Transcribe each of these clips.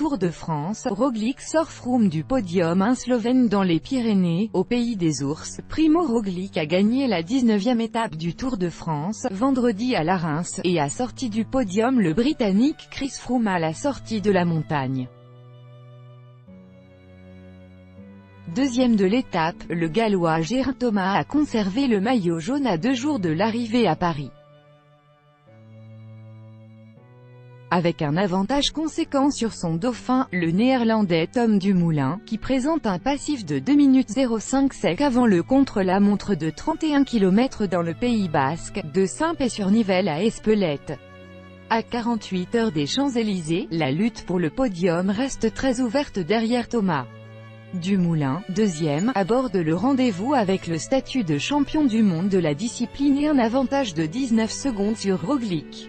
Tour de France, Roglic sort Froome du podium. Un Slovène dans les Pyrénées, au pays des ours. Primo Roglic a gagné la 19e étape du Tour de France, vendredi à Reims, et a sorti du podium le Britannique Chris Froome à la sortie de la montagne. Deuxième de l'étape, le Gallois Geraint Thomas a conservé le maillot jaune à 2 jours de l'arrivée à Paris. Avec un avantage conséquent sur son dauphin, le Néerlandais Tom Dumoulin, qui présente un passif de 2 minutes 05 sec avant le contre-la-montre de 31 km dans le Pays Basque, de Saint-Pé-sur-Nivelle à Espelette. À 48 heures des Champs-Élysées, la lutte pour le podium reste très ouverte derrière Thomas. Dumoulin, deuxième, aborde le rendez-vous avec le statut de champion du monde de la discipline et un avantage de 19 secondes sur Roglic.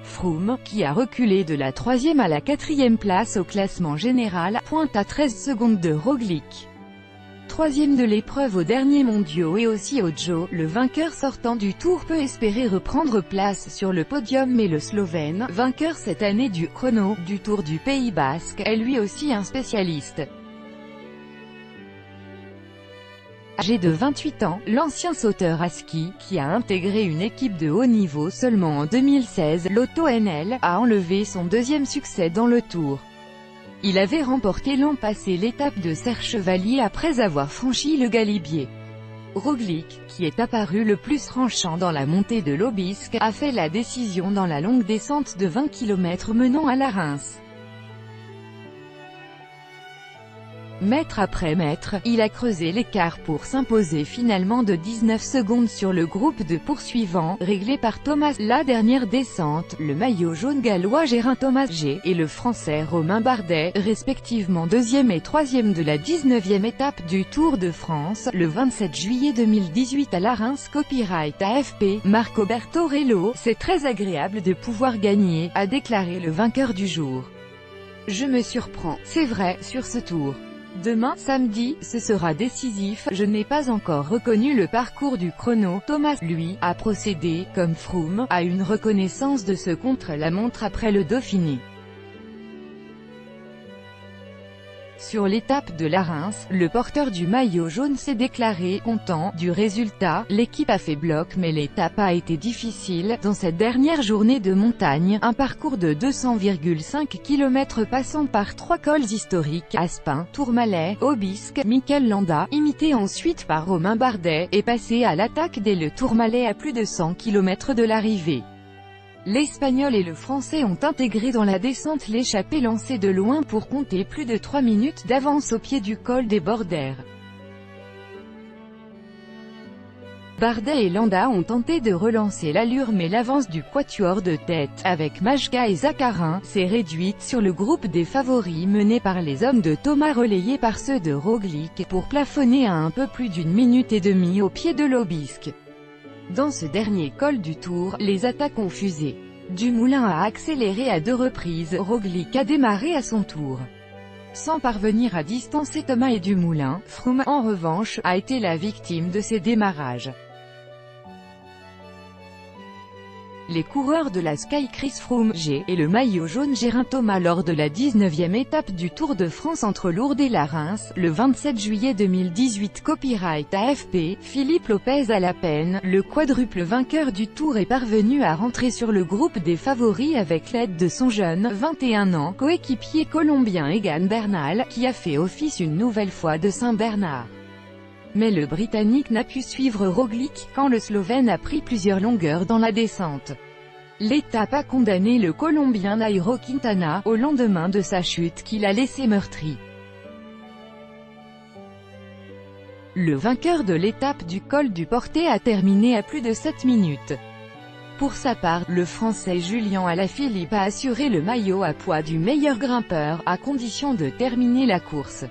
Froome, qui a reculé de la 3e à la 4e place au classement général, pointe à 13 secondes de Roglic. Troisième de l'épreuve aux derniers mondiaux et aussi au Giro, le vainqueur sortant du Tour peut espérer reprendre place sur le podium, mais le Slovène, vainqueur cette année du chrono, du Tour du Pays Basque, est lui aussi un spécialiste. Âgé de 28 ans, l'ancien sauteur à ski, qui a intégré une équipe de haut niveau seulement en 2016, l'Auto NL, a enlevé son deuxième succès dans le Tour. Il avait remporté l'an passé l'étape de Serre-Chevalier après avoir franchi le Galibier. Roglic, qui est apparu le plus tranchant dans la montée de l'Aubisque, a fait la décision dans la longue descente de 20 km menant à Reims. Mètre après mètre, il a creusé l'écart pour s'imposer finalement de 19 secondes sur le groupe de poursuivants, réglé par Thomas. La dernière descente, le maillot jaune gallois Geraint Thomas G, et le français Romain Bardet, respectivement 2e et 3e de la 19e étape du Tour de France, le 27 juillet 2018 à Reims. Copyright AFP, Marco Bertorello. C'est très agréable de pouvoir gagner, a déclaré le vainqueur du jour. Je me surprends, c'est vrai, sur ce tour. Demain, samedi, ce sera décisif. Je n'ai pas encore reconnu le parcours du chrono. Thomas, lui, a procédé, comme Froome, à une reconnaissance de ce contre-la-montre après le Dauphiné. Sur l'étape de Reims, le porteur du maillot jaune s'est déclaré content du résultat. L'équipe a fait bloc mais l'étape a été difficile. Dans cette dernière journée de montagne, un parcours de 200,5 km passant par 3 cols historiques, Aspin, Tourmalet, Aubisque, Mikel Landa, imité ensuite par Romain Bardet, est passé à l'attaque dès le Tourmalet à plus de 100 km de l'arrivée. L'Espagnol et le Français ont intégré dans la descente l'échappée lancée de loin pour compter plus de 3 minutes d'avance au pied du col des Bordères. Bardet et Landa ont tenté de relancer l'allure mais l'avance du quatuor de tête, avec Majka et Zaccarin, s'est réduite sur le groupe des favoris mené par les hommes de Thomas relayés par ceux de Roglic, pour plafonner à un peu plus d'1 minute et demie au pied de l'Aubisque. Dans ce dernier col du Tour, les attaques ont fusé. Dumoulin a accéléré à 2 reprises, Roglic a démarré à son tour. Sans parvenir à distancer Thomas et Dumoulin, Froome, en revanche, a été la victime de ces démarrages. Les coureurs de la Sky Chris Froome G et le maillot jaune Geraint Thomas lors de la 19e étape du Tour de France entre Lourdes et Reims, le 27 juillet 2018. Copyright AFP, Philippe Lopez à la peine, le quadruple vainqueur du Tour est parvenu à rentrer sur le groupe des favoris avec l'aide de son jeune, 21 ans, coéquipier colombien Egan Bernal, qui a fait office une nouvelle fois de Saint-Bernard. Mais le Britannique n'a pu suivre Roglic, quand le Slovène a pris plusieurs longueurs dans la descente. L'étape a condamné le Colombien Nairo Quintana, au lendemain de sa chute qui l'a laissé meurtri. Le vainqueur de l'étape du col du Portet a terminé à plus de 7 minutes. Pour sa part, le Français Julian Alaphilippe a assuré le maillot à poids du meilleur grimpeur, à condition de terminer la course.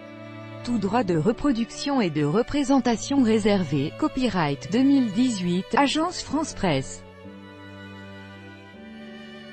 Tout droit de reproduction et de représentation réservé. Copyright 2018, Agence France Presse.